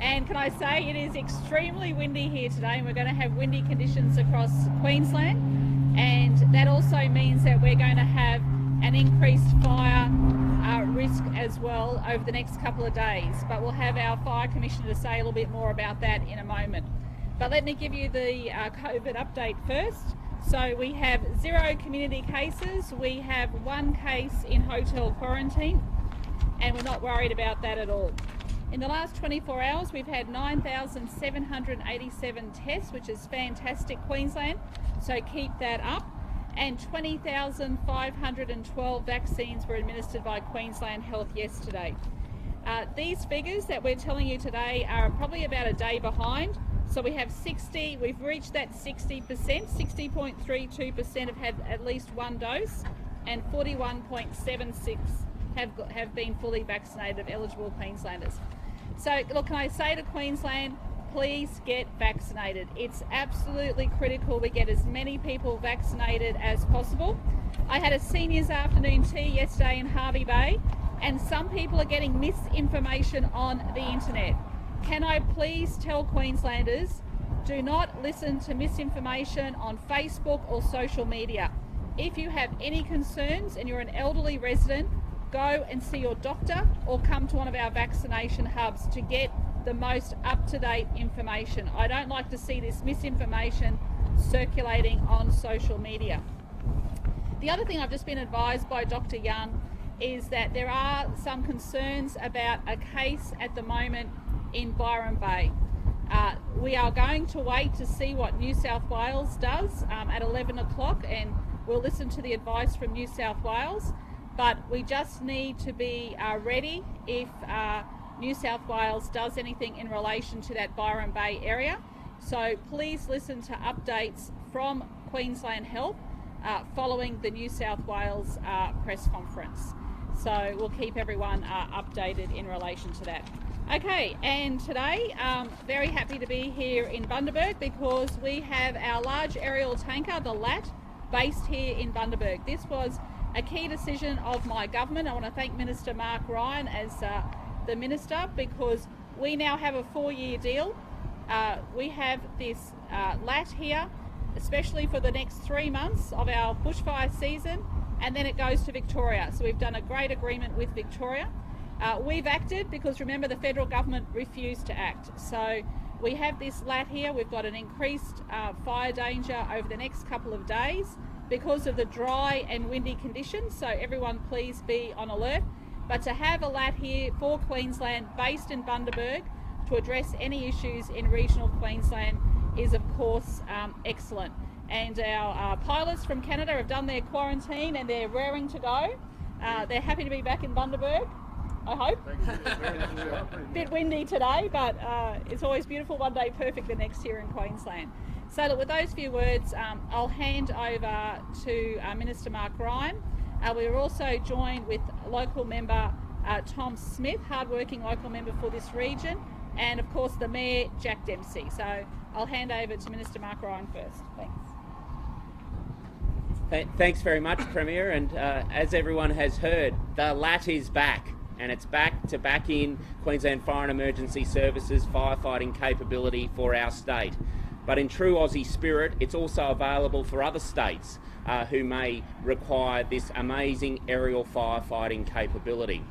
And can I say it is extremely windy here today, and we're going to have windy conditions across Queensland, and that also means that we're going to have an increased fire risk as well over the next couple of days. But we'll have our Fire Commissioner to say a little bit more about that in a moment. But let me give you the COVID update first. So we have 0 community cases. We have 1 case in hotel quarantine, and we're not worried about that at all. In the last 24 hours, we've had 9,787 tests, which is fantastic, Queensland, so keep that up. And 20,512 vaccines were administered by Queensland Health yesterday. These figures that we're telling you today are probably about a day behind. So we have we've reached that 60%, 60.32% have had at least 1 dose, and 41.76 have been fully vaccinated of eligible Queenslanders. So look, can I say to Queensland, please get vaccinated. It's absolutely critical we get as many people vaccinated as possible. I had a seniors afternoon tea yesterday in Hervey Bay, and some people are getting misinformation on the internet. Can I please tell Queenslanders, do not listen to misinformation on Facebook or social media. If you have any concerns and you're an elderly resident, go and see your doctor or come to one of our vaccination hubs to get the most up-to-date information. I don't like to see this misinformation circulating on social media. The other thing I've just been advised by Dr. Young is that there are some concerns about a case at the moment in Byron Bay. We are going to wait to see what New South Wales does at 11 o'clock, and we'll listen to the advice from New South Wales. But we just need to be ready if New South Wales does anything in relation to that Byron Bay area. So please listen to updates from Queensland Health following the New South Wales press conference. So we'll keep everyone updated in relation to that. Okay, and today, very happy to be here in Bundaberg because we have our large aerial tanker, the LAT, based here in Bundaberg. This was a key decision of my government. I want to thank Minister Mark Ryan as the Minister, because we now have a 4-year deal. We have this LAT here, especially for the next 3 months of our bushfire season, and then it goes to Victoria. So we've done a great agreement with Victoria. We've acted because, remember, the federal government refused to act. So we have this LAT here. We've got an increased fire danger over the next couple of days because of the dry and windy conditions, so everyone please be on alert. But to have a LAT here for Queensland, based in Bundaberg, to address any issues in regional Queensland is of course excellent. And our pilots from Canada have done their quarantine and they're raring to go. They're happy to be back in Bundaberg, I hope. Bit windy today, but it's always beautiful one day, perfect the next here in Queensland. So look, with those few words, I'll hand over to Minister Mark Ryan. We were also joined with local member Tom Smith, hard-working local member for this region, and of course the Mayor, Jack Dempsey. So I'll hand over to Minister Mark Ryan first. Thanks. Thanks very much, Premier, and as everyone has heard, the LAT is back, and it's back to back in Queensland Fire and Emergency Services firefighting capability for our state. But in true Aussie spirit, it's also available for other states who may require this amazing aerial firefighting capability.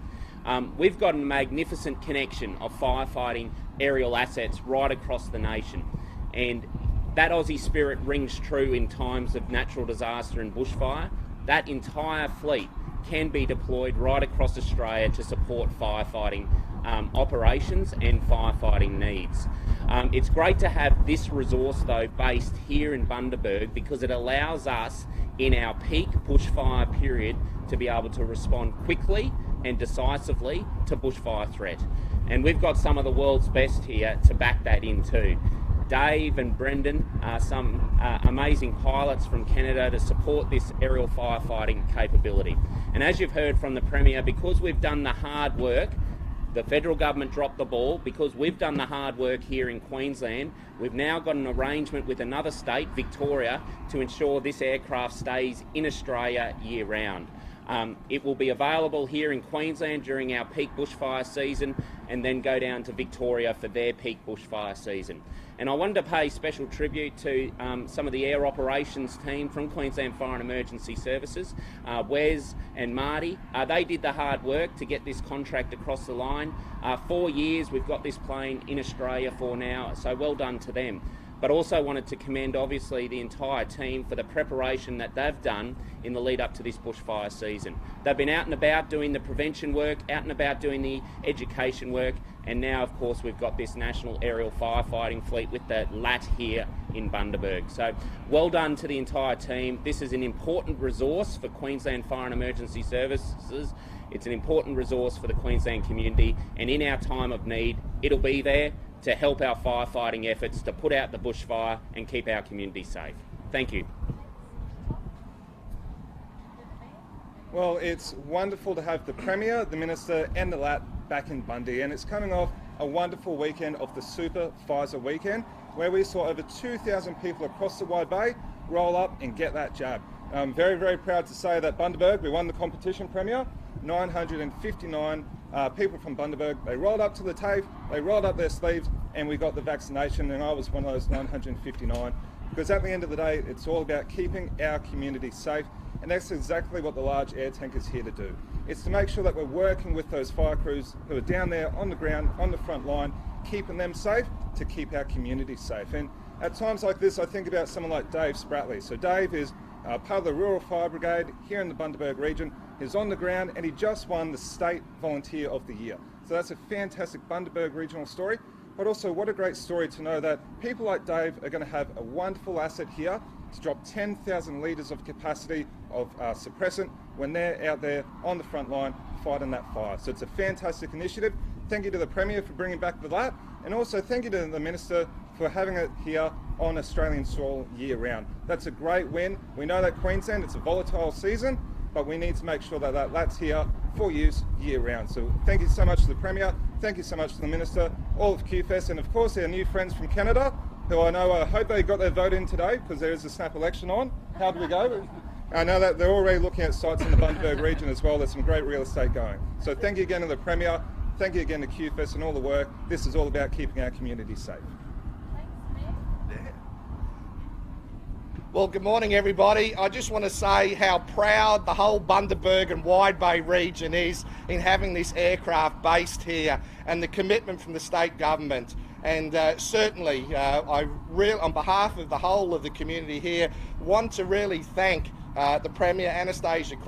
We've got a magnificent connection of firefighting aerial assets right across the nation, and that Aussie spirit rings true in times of natural disaster and bushfire. That entire fleet can be deployed right across Australia to support firefighting operations and firefighting needs. It's great to have this resource though based here in Bundaberg, because it allows us in our peak bushfire period to be able to respond quickly and decisively to bushfire threat. And we've got some of the world's best here to back that in too. Dave and Brendan are some amazing pilots from Canada to support this aerial firefighting capability. And as you've heard from the Premier, because we've done the hard work, the federal government dropped the ball. Because we've done the hard work here in Queensland, we've now got an arrangement with another state, Victoria, to ensure this aircraft stays in Australia year round. It will be available here in Queensland during our peak bushfire season and then go down to Victoria for their peak bushfire season. And I wanted to pay special tribute to some of the air operations team from Queensland Fire and Emergency Services, Wes and Marty. They did the hard work to get this contract across the line. 4 years we've got this plane in Australia for now, so well done to them. But also wanted to commend obviously the entire team for the preparation that they've done in the lead up to this bushfire season. They've been out and about doing the prevention work, out and about doing the education work, and now of course we've got this national aerial firefighting fleet with the LAT here in Bundaberg. So well done to the entire team. This is an important resource for Queensland Fire and Emergency Services. It's an important resource for the Queensland community, and in our time of need it'll be there to help our firefighting efforts to put out the bushfire and keep our community safe. Thank you. Well, it's wonderful to have the Premier, the Minister and the LAT back in Bundy, and it's coming off a wonderful weekend of the Super Pfizer weekend where we saw over 2,000 people across the Wide Bay roll up and get that jab. I'm very, very proud to say that Bundaberg, we won the competition, Premier. 959 people from Bundaberg, they rolled up to the TAFE, they rolled up their sleeves and we got the vaccination, and I was one of those 959, because at the end of the day it's all about keeping our community safe, and that's exactly what the large air tank is here to do. It's to make sure that we're working with those fire crews who are down there on the ground, on the front line, keeping them safe to keep our community safe. And at times like this I think about someone like Dave Spratley. So Dave is part of the Rural Fire Brigade here in the Bundaberg region. He's on the ground and he just won the State Volunteer of the Year. So that's a fantastic Bundaberg regional story, but also what a great story to know that people like Dave are going to have a wonderful asset here to drop 10,000 litres of capacity of suppressant when they're out there on the front line fighting that fire. So it's a fantastic initiative. Thank you to the Premier for bringing back the LAT, and also thank you to the Minister for having it here on Australian soil year round. That's a great win. We know that Queensland, it's a volatile season, but we need to make sure that that LAT's here for use year round. So thank you so much to the Premier, thank you so much to the Minister, all of QFES, and of course our new friends from Canada, who I know, I hope they got their vote in today because there is a snap election on. How do we go? I know that they're already looking at sites in the Bundaberg region as well. There's some great real estate going. So thank you again to the Premier, thank you again to QFES and all the work. This is all about keeping our community safe. Well, good morning everybody. I just want to say how proud the whole Bundaberg and Wide Bay region is in having this aircraft based here, and the commitment from the state government. And certainly, on behalf of the whole of the community here, want to really thank the Premier, Annastacia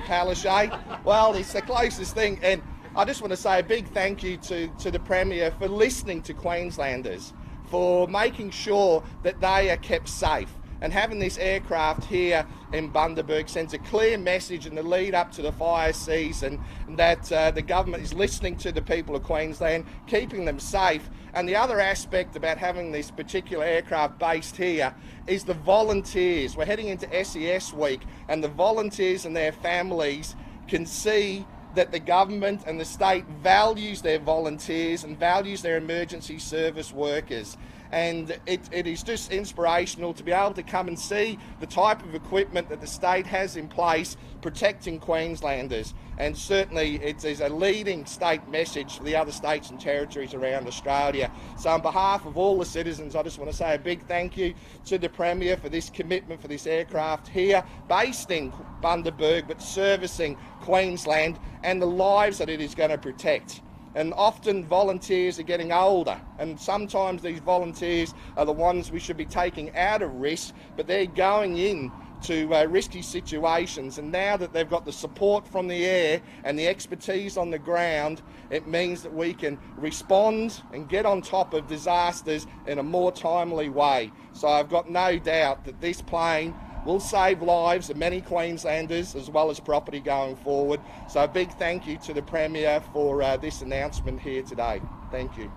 Palaszczuk. Well, it's the closest thing, and I just want to say a big thank you to the Premier for listening to Queenslanders, for making sure that they are kept safe. And having this aircraft here in Bundaberg sends a clear message in the lead up to the fire season that the government is listening to the people of Queensland, keeping them safe. And the other aspect about having this particular aircraft based here is the volunteers. We're heading into SES week, and the volunteers and their families can see that the government and the state values their volunteers and values their emergency service workers. And it is just inspirational to be able to come and see the type of equipment that the state has in place protecting Queenslanders. And certainly it is a leading state message for the other states and territories around Australia. So on behalf of all the citizens, I just want to say a big thank you to the Premier for this commitment for this aircraft here, based in Bundaberg, but servicing Queensland and the lives that it is going to protect. And often volunteers are getting older, and sometimes these volunteers are the ones we should be taking out of risk, but they're going in to risky situations, and now that they've got the support from the air and the expertise on the ground, it means that we can respond and get on top of disasters in a more timely way. So I've got no doubt that this plane will save lives of many Queenslanders as well as property going forward. So a big thank you to the Premier for this announcement here today. Thank you.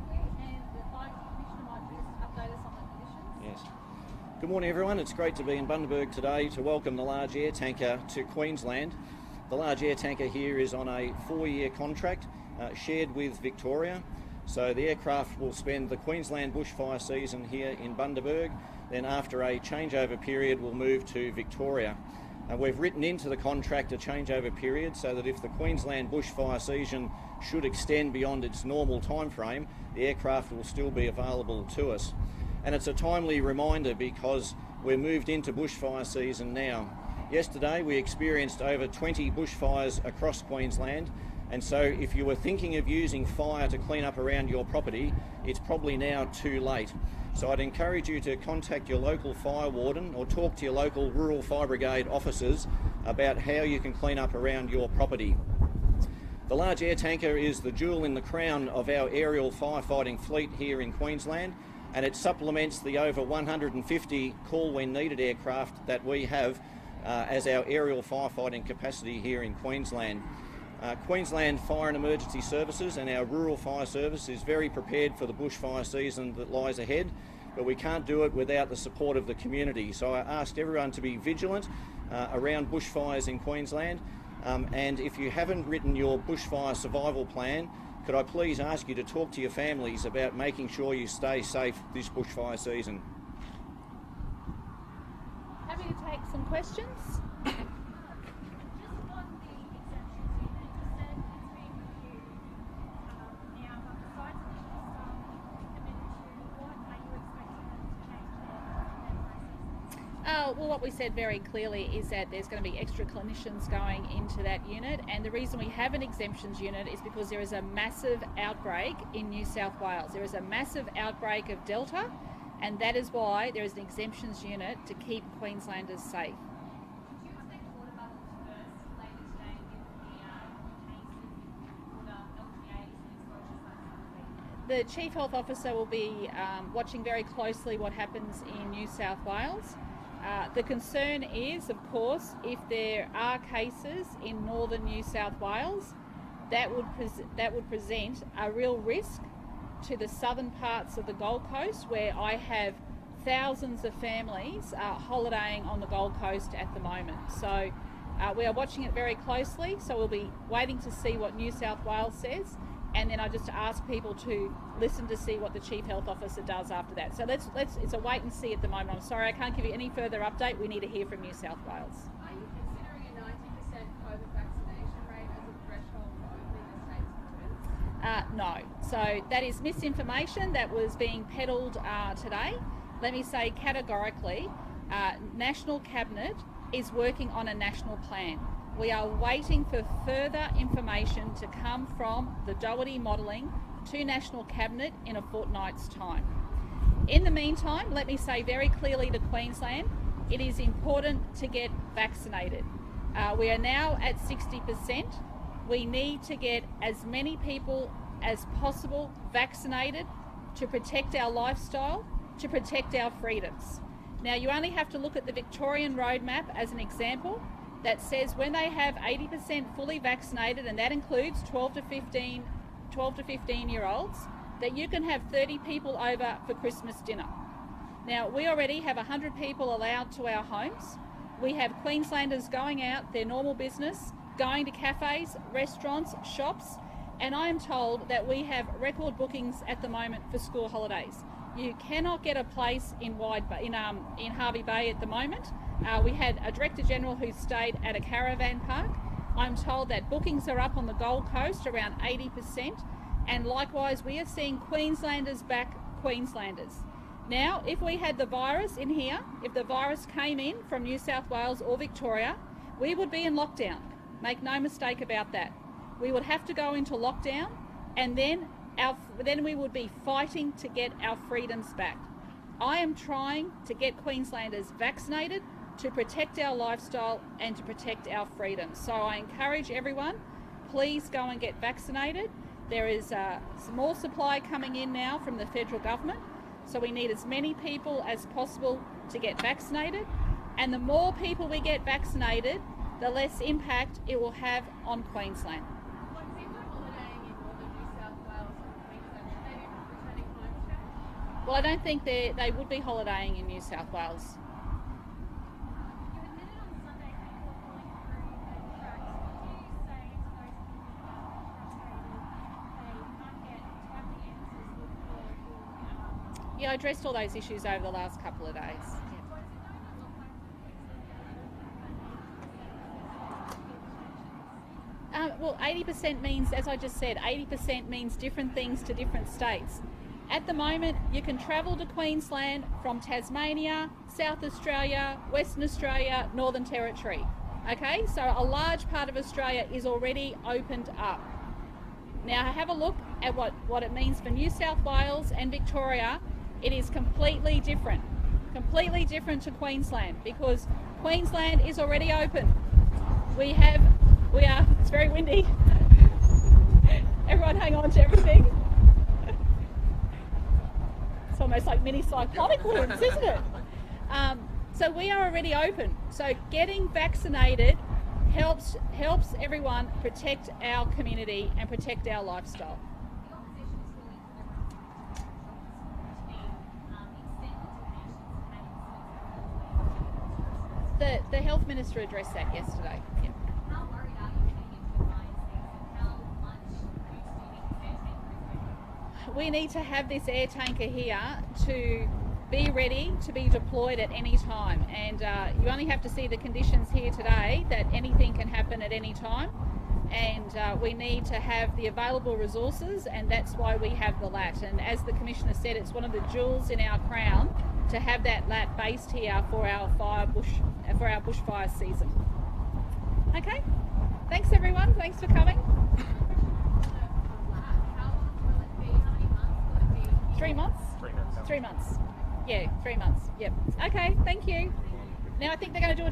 Thank you. And the Fire Commissioner might just update us on the conditions. Yes. Good morning everyone. It's great to be in Bundaberg today to welcome the large air tanker to Queensland. The large air tanker here is on a 4-year contract shared with Victoria. So the aircraft will spend the Queensland bushfire season here in Bundaberg. Then after a changeover period we'll move to Victoria. We've written into the contract a changeover period so that if the Queensland bushfire season should extend beyond its normal time frame, the aircraft will still be available to us. And it's a timely reminder because we're moved into bushfire season now. Yesterday we experienced over 20 bushfires across Queensland, and so if you were thinking of using fire to clean up around your property, it's probably now too late. So I'd encourage you to contact your local fire warden or talk to your local rural fire brigade officers about how you can clean up around your property. The large air tanker is the jewel in the crown of our aerial firefighting fleet here in Queensland, and it supplements the over 150 call when needed aircraft that we have as our aerial firefighting capacity here in Queensland. Queensland Fire and Emergency Services and our rural fire service is very prepared for the bushfire season that lies ahead, but we can't do it without the support of the community. So I asked everyone to be vigilant around bushfires in Queensland, and if you haven't written your bushfire survival plan, could I please ask you to talk to your families about making sure you stay safe this bushfire season. Happy to take some questions. Well, what we said very clearly is that there's going to be extra clinicians going into that unit, and the reason we have an exemptions unit is because there is a massive outbreak in New South Wales. There is a massive outbreak of Delta, and that is why there is an exemptions unit to keep Queenslanders safe. The Chief Health Officer will be watching very closely what happens in New South Wales. The concern is, of course, if there are cases in northern New South Wales, that would present a real risk to the southern parts of the Gold Coast, where I have thousands of families holidaying on the Gold Coast at the moment. So we are watching it very closely, so we'll be waiting to see what New South Wales says, and then I just ask people to listen to see what the Chief Health Officer does after that. So let's it's a wait and see at the moment. I'm sorry, I can't give you any further update. We need to hear from New South Wales. Are you considering a 90% COVID vaccination rate as a threshold for opening the state's borders? No. So that is misinformation that was being peddled today. Let me say categorically, National Cabinet is working on a national plan. We are waiting for further information to come from the Doherty modelling to National Cabinet in a fortnight's time. In the meantime, let me say very clearly to Queensland, it is important to get vaccinated. We are now at 60%. We need to get as many people as possible vaccinated to protect our lifestyle, to protect our freedoms. Now, you only have to look at the Victorian roadmap as an example that says when they have 80% fully vaccinated, and that includes 12 to 15 year olds, that you can have 30 people over for Christmas dinner. Now, we already have 100 people allowed to our homes. We have Queenslanders going out their normal business, going to cafes, restaurants, shops, and I am told that we have record bookings at the moment for school holidays. You cannot get a place in Harvey Bay at the moment. We had a Director General who stayed at a caravan park. I'm told that bookings are up on the Gold Coast around 80%, and likewise we are seeing Queenslanders back Queenslanders. Now, if we had the virus in here, if the virus came in from New South Wales or Victoria, we would be in lockdown. Make no mistake about that. We would have to go into lockdown, and then we would be fighting to get our freedoms back. I am trying to get Queenslanders vaccinated to protect our lifestyle and to protect our freedoms. So I encourage everyone, please go and get vaccinated. There is some more supply coming in now from the federal government, so we need as many people as possible to get vaccinated, and the more people we get vaccinated, the less impact it will have on Queensland. What people are holidaying in northern New South Wales and Queensland, should they be returning home today? Well, I don't think they would be holidaying in New South Wales. You admitted on Sunday people are pulling through the cracks. What do you say to those people who are frustrated they can't get timely answers before Yeah, I addressed all those issues over the last couple of days. Yeah. Was it known that lockdown for Queensland Well, 80% means, as I just said, 80% means different things to different states. At the moment, you can travel to Queensland from Tasmania, South Australia, Western Australia, Northern Territory. Okay, so a large part of Australia is already opened up. Now have a look at what it means for New South Wales and Victoria. It is completely different to Queensland, because Queensland is already open. It's very windy. Everyone hang on to everything. It's almost like mini cyclonic winds, isn't it? So we are already open. So getting vaccinated helps everyone protect our community and protect our lifestyle. The Health Minister addressed that yesterday. Yeah. How worried are you heading into the fire season? How much use do you think this air tanker? We need to have this air tanker here to be ready to be deployed at any time, and you only have to see the conditions here today that anything can happen at any time, and we need to have the available resources, and that's why we have the LAT. And as the Commissioner said, it's one of the jewels in our crown to have that LAT based here for our bushfire season. Okay, thanks everyone, thanks for coming. How will it be? How many months will it be? 3 months? 3 months. 3 months. Yeah, 3 months. Yep. Okay, thank you. Now I think they're going to do a